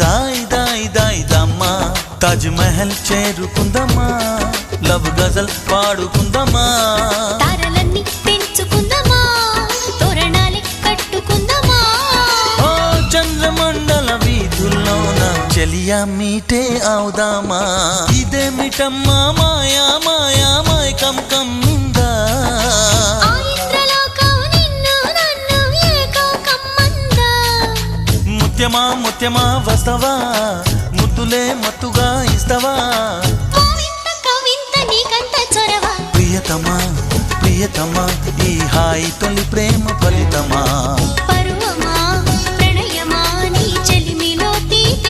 దాయి దాయి దాయి దమ్మా తాజ్ మహల్ చేరుకుందమ్మా లవ్ గజల్ పాడుకుందమ్మా తారలన్నీ పెంచుకుందమ్మా తోరణాలే కట్టుకుందమ్మా ఓ చంద్రమండల వీధుల్లోన చెలియా మీటే అవుదామా ఇదే మిటమ్మా మాయా మాయా మైకం కమ్మిందా ముత్యమా ముత్యమా వస్తవా ముద్దులే మత్తుగా ఇస్తవా ప్రియతమా ప్రియతమా ఈ హాయి తొలి ప్రేమ ఫలితమా